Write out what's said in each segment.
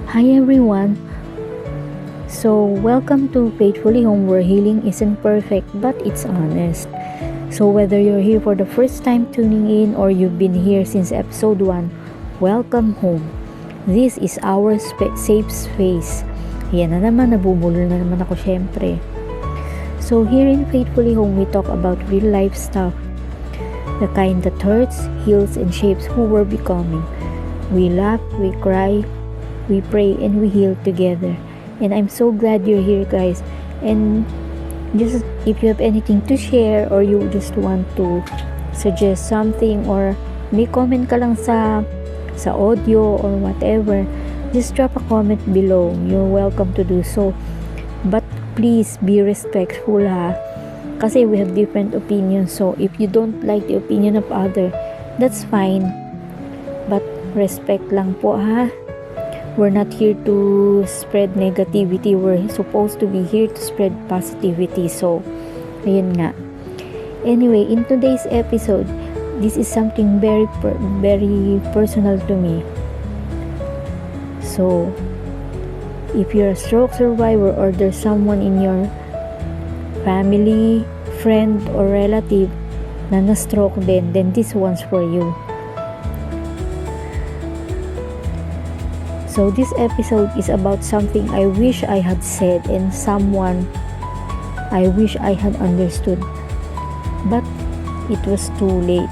Hi everyone. So, welcome to Faithfully Home where healing isn't perfect but it's honest. So, whether you're here for the first time tuning in or you've been here since episode 1, welcome home. This is our safe space. Yan na naman, nabubulol na naman ako syempre. So, here in Faithfully Home, we talk about real life stuff. The kind that hurts, heals, and shapes who we're becoming. We laugh, we cry, we pray, and we heal together. And I'm so glad you're here, guys. And just if you have anything to share or you just want to suggest something or may comment ka lang sa audio or whatever, just drop a comment below. You're welcome to do so. But please be respectful, ha? Kasi we have different opinions. So if you don't like the opinion of other, that's fine. But respect lang po, ha? We're not here to spread negativity. We're supposed to be here to spread positivity. So, ayun nga. Anyway, in today's episode, this is something very personal to me. So, if you're a stroke survivor or there's someone in your family, friend, or relative na na-stroke din, then this one's for you. So this episode is about something I wish I had said and someone I wish I had understood. But it was too late.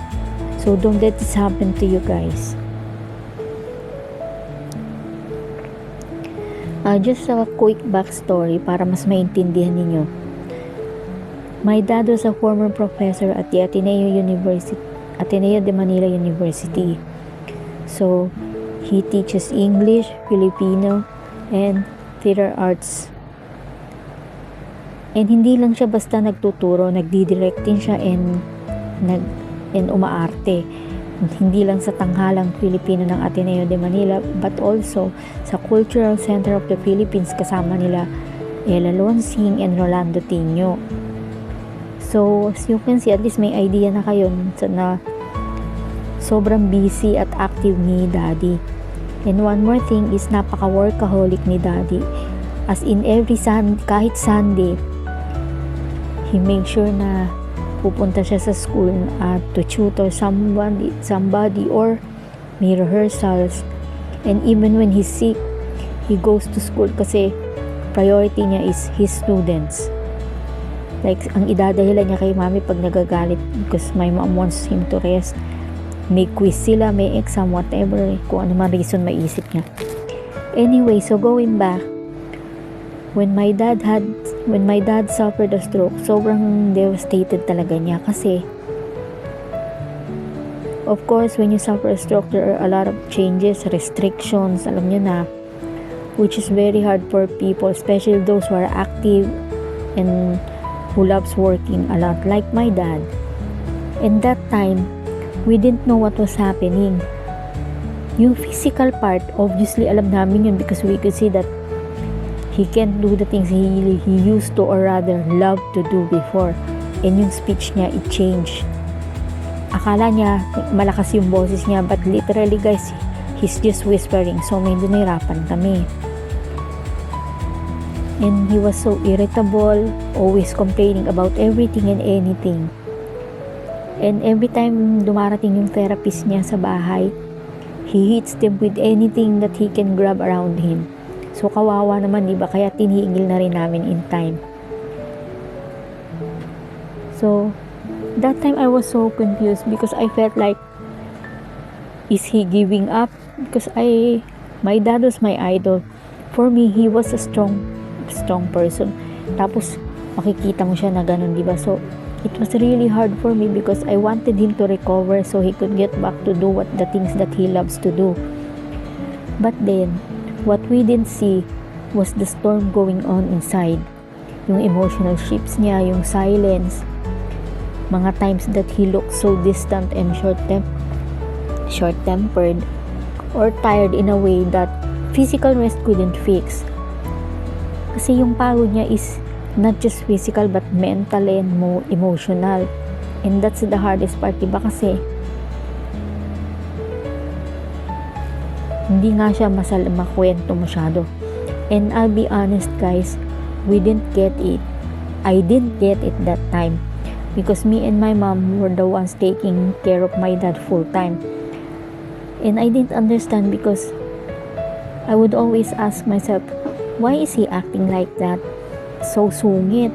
So don't let this happen to you guys. Just a quick backstory para mas maintindihan ninyo. My dad was a former professor at the Ateneo de Manila University. So he teaches English, Filipino, and theater arts. And hindi lang siya basta nagtuturo, nagdidirect din siya and umaarte. Hindi lang sa tanghalang Filipino ng Ateneo de Manila, but also sa Cultural Center of the Philippines kasama nila Ella Lonsing and Rolando Tino. So, as you can see, at least may idea na kayo na sobrang busy at active ni Daddy. And one more thing is napaka-workaholic ni Daddy. As in kahit Sunday, he makes sure na pupunta siya sa school to tutor somebody or may rehearsals. And even when he's sick, he goes to school kasi priority niya is his students. Like, ang idadahilan niya kay mami pag nagagalit because my mom wants him to rest. May quiz sila, may exam, whatever, kung ano man reason maisip niya. Anyway, so going back, when my dad suffered a stroke, sobrang devastated talaga niya kasi of course, when you suffer a stroke, there are a lot of changes, restrictions, alam niyo na, which is very hard for people, especially those who are active and who loves working a lot, like my dad. And that time, we didn't know what was happening. Yung physical part, obviously alam namin yun because we could see that he can't do the things he used to or rather loved to do before. And yung speech niya, it changed. Akala niya malakas yung boses niya, but literally guys, he's just whispering. So medyo nahirapan kami. And he was so irritable, always complaining about everything and anything. And every time dumarating yung therapist niya sa bahay, he hits them with anything that he can grab around him. So kawawa naman, diba? Kaya tinihingil na rin namin in time. So that time I was so confused because I felt like, is he giving up? Because my dad was my idol. For me, he was a strong person. Tapos makikita mo siya na ganun, diba? So it was really hard for me because I wanted him to recover so he could get back to do the things that he loves to do. But then, what we didn't see was the storm going on inside. Yung emotional shifts niya, yung silence, mga times that he looked so distant and short-tempered or tired in a way that physical rest couldn't fix. Kasi yung pagod niya is not just physical but mental and emotional. And that's the hardest part, diba? Kasi Hindi nga siya makwento masyado. And I'll be honest guys, we didn't get it. I didn't get it that time because me and my mom were the ones taking care of my dad full time. And I didn't understand because I would always ask myself, why is he acting like that? So sungit.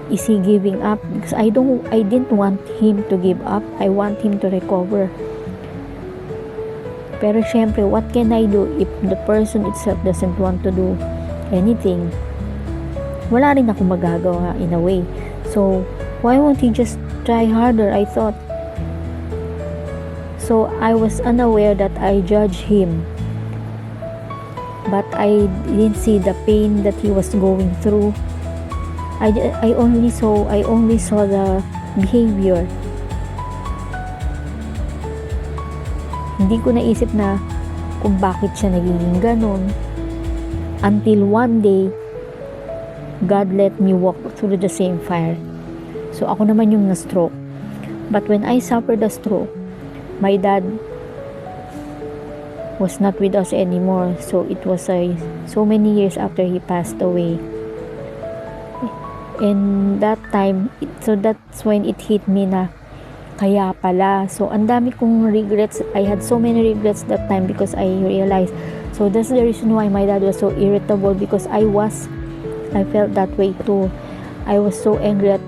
Is he giving up? Because I didn't want him to give up. I want him to recover. Pero syempre, what can I do if the person itself doesn't want to do anything? Wala rin ako magagawa in a way. So, why won't he just try harder? I thought. So, I was unaware that I judged him. But I didn't see the pain that he was going through. I only saw the behavior. Hindi ko naisip na kung bakit siya nagiging ganon. Until one day, God let me walk through the same fire. So ako naman yung na-stroke. But when I suffered a stroke, my dad was not with us anymore. So it was so many years after he passed away. And that time, so that's when it hit me na kaya pala. So ang dami kong regrets. I had so many regrets that time because I realized. So that's the reason why my dad was so irritable, because I felt that way too. I was so angry at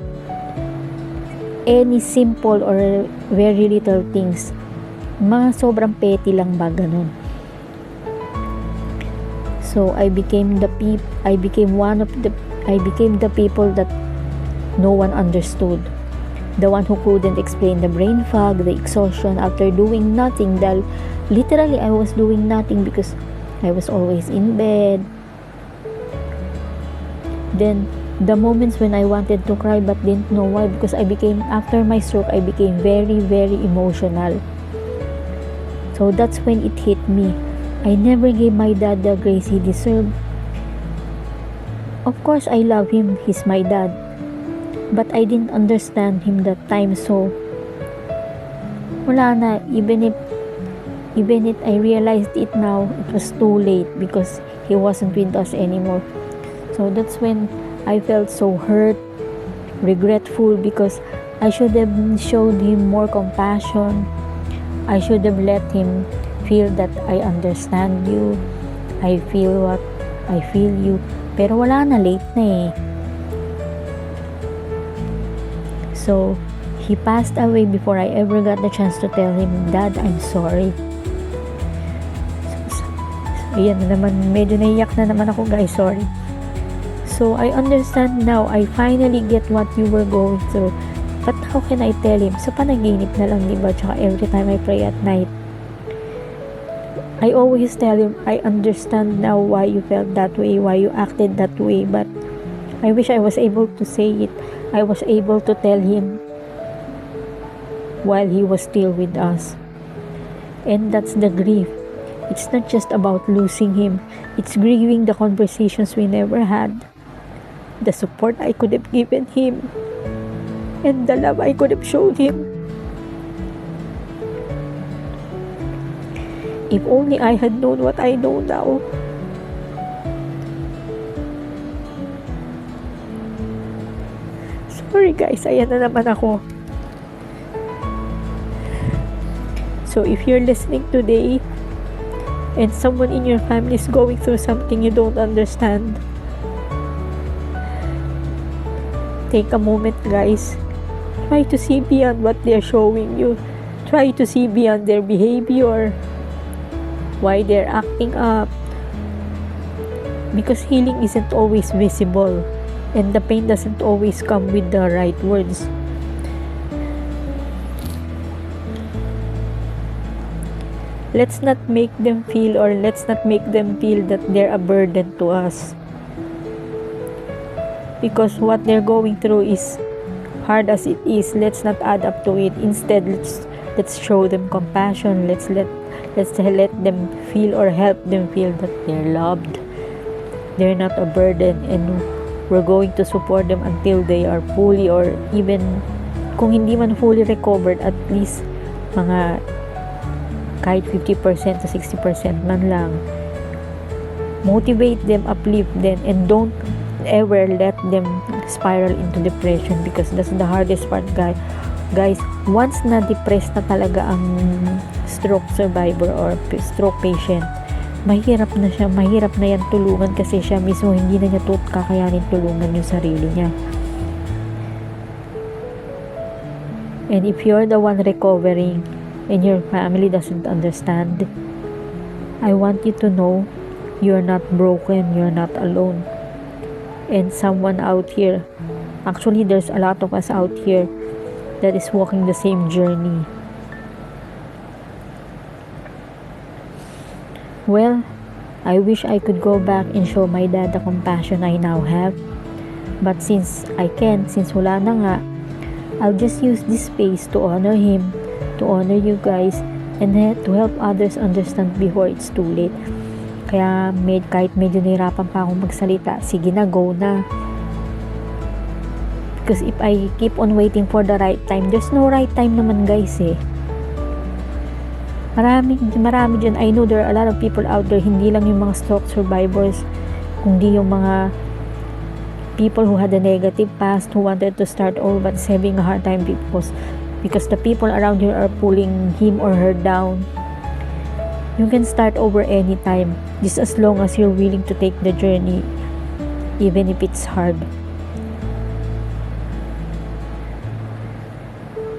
any simple or very little things. Mga sobrang petty lang ba ganun. So I became the people that no one understood. The one who couldn't explain the brain fog, the exhaustion after doing nothing. Dahil literally I was doing nothing because I was always in bed. Then the moments when I wanted to cry but didn't know why, because after my stroke, I became very, very emotional. So that's when it hit me. I never gave my dad the grace he deserved. Of course, I love him. He's my dad. But I didn't understand him that time. So, wala na. Even if I realized it now, it was too late because he wasn't with us anymore. So, that's when I felt so hurt, regretful, because I should have showed him more compassion. I should have let him feel that I understand you. I feel you. Pero wala na, late na eh. So, he passed away before I ever got the chance to tell him, Dad, I'm sorry. So, ayan na naman, medyo naiyak na naman ako guys, sorry. So, I understand now, I finally get what you were going through. But how can I tell him? Sa panaginip na lang, diba? Tsaka every time I pray at night, I always tell him, I understand now why you felt that way, why you acted that way, but I wish I was able to say it. I was able to tell him while he was still with us. And that's the grief. It's not just about losing him. It's grieving the conversations we never had, the support I could have given him, and the love I could have showed him. If only I had known what I know now. Sorry guys, ayan na naman ako. So if you're listening today and someone in your family is going through something you don't understand, take a moment guys. Try to see beyond what they're showing you. Try to see beyond their behavior, why they're acting up, because healing isn't always visible, and the pain doesn't always come with the right words. Let's not make them feel that they're a burden to us, because what they're going through is hard as it is. Let's not add up to it. Instead, let's show them compassion. Let's let them feel, or help them feel, that they're loved. They're not a burden, and we're going to support them until they are fully, or even kung hindi man fully recovered, at least mga kahit 50% to 60% man lang. Motivate them, uplift them, and don't ever let them spiral into depression, because that's the hardest part, guys. Once na depressed na talaga ang stroke survivor or stroke patient, mahirap na yan tulungan, kasi siya mismo hindi na niya kakayanin tulungan yung sarili niya. And if you're the one recovering and your family doesn't understand, I want you to know you're not broken, you're not alone. And someone out here, actually there's a lot of us out here that is walking the same journey. Well, I wish I could go back and show my dad the compassion I now have. But since I can't, since wala na nga, I'll just use this space to honor him, to honor you guys, and to help others understand before it's too late. Kaya kahit medyo nahirapan pa akong magsalita, sige na, go na. Because if I keep on waiting for the right time, there's no right time naman, guys, eh. Marami dyan. I know there are a lot of people out there, hindi lang yung mga stroke survivors, kundi yung mga people who had a negative past, who wanted to start over but is having a hard time because the people around you are pulling him or her down. You can start over anytime, just as long as you're willing to take the journey, even if it's hard.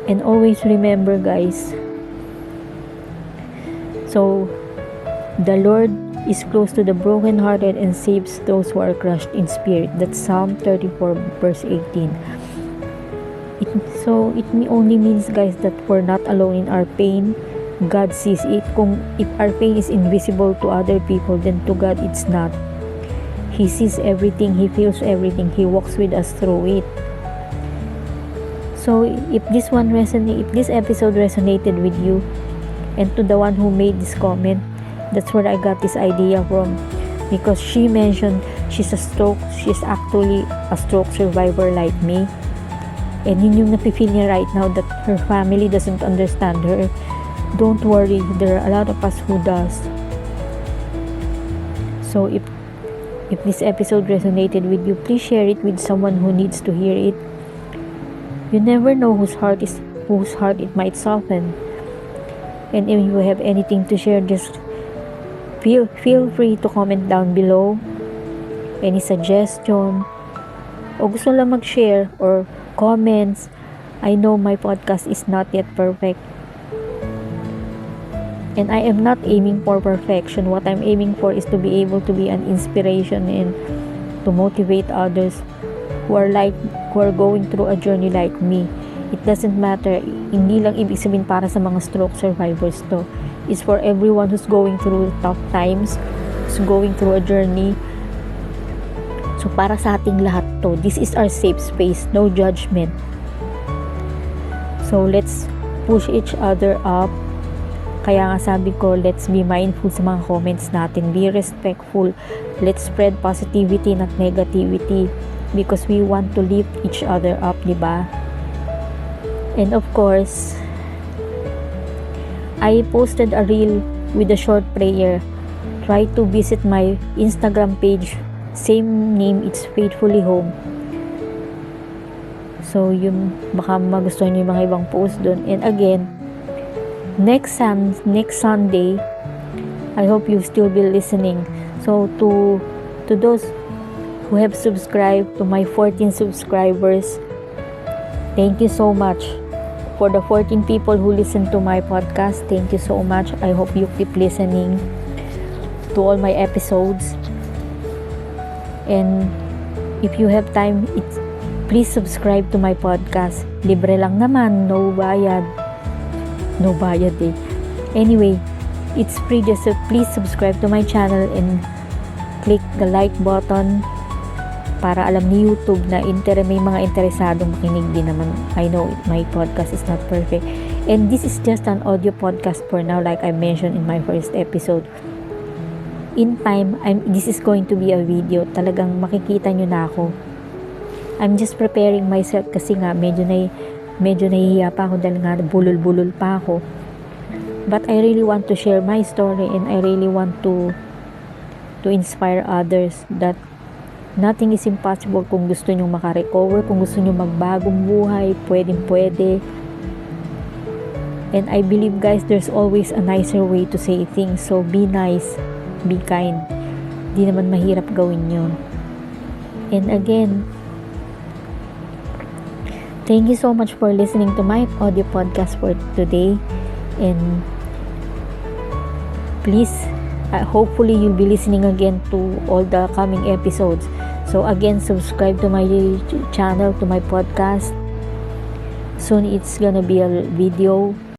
And always remember, guys, so the Lord is close to the brokenhearted and saves those who are crushed in spirit. That's Psalm 34 verse 18. It only means, guys, that we're not alone in our pain. God sees it. If our pain is invisible to other people, then to God it's not. He sees everything, He feels everything, He walks with us through it. So if this episode resonated with you, and to the one who made this comment, that's where I got this idea from, because she mentioned she's actually a stroke survivor like me, and yun yung napifeel niya right now, that her family doesn't understand her. Don't worry, there are a lot of us who does. So if this episode resonated with you, please share it with someone who needs to hear it. You never know whose heart it might soften. And if you have anything to share, just feel free to comment down below. Any suggestion, o gusto lang mag-share or comments. I know my podcast is not yet perfect, and I am not aiming for perfection. What I'm aiming for is to be able to be an inspiration and to motivate others who are going through a journey like me. It doesn't matter, hindi lang ibig sabihin para sa mga stroke survivors to. It's for everyone who's going through tough times, who's going through a journey. So para sa ating lahat to, this is our safe space, no judgment. So let's push each other up. Kaya nga sabi ko, let's be mindful sa mga comments natin, be respectful, let's spread positivity, not negativity, because we want to lift each other up, diba? And of course, I posted a reel with a short prayer. Try to visit my Instagram page, same name, it's Faithfully Home. So yun, baka magustuhan nyo yung mga ibang post dun. And again, next Sunday, I hope you'll still be listening. So to those who have subscribed, to my 14 subscribers, thank you so much. For the 14 people who listen to my podcast, thank you so much. I hope you keep listening to all my episodes. And if you have time, please subscribe to my podcast. Libre lang naman, no bayad. No bayad eh. Anyway, it's free, just please subscribe to my channel and click the like button para alam ni YouTube na may mga interesadong makinig din naman. I know my podcast is not perfect. And this is just an audio podcast for now, like I mentioned in my first episode. In time, this is going to be a video. Talagang makikita nyo na ako. I'm just preparing myself kasi nga medyo nahihiya pa ako dahil nga bulol-bulol pa ako. But I really want to share my story, and I really want to inspire others that nothing is impossible. Kung gusto nyo makarecover, kung gusto nyo magbagong buhay, pwede. And I believe, guys, there's always a nicer way to say things. So be nice, be kind. Di naman mahirap gawin yun. And again, thank you so much for listening to my audio podcast for today. And please, hopefully you'll be listening again to all the coming episodes. So again, subscribe to my channel, to my podcast. Soon it's gonna be a video.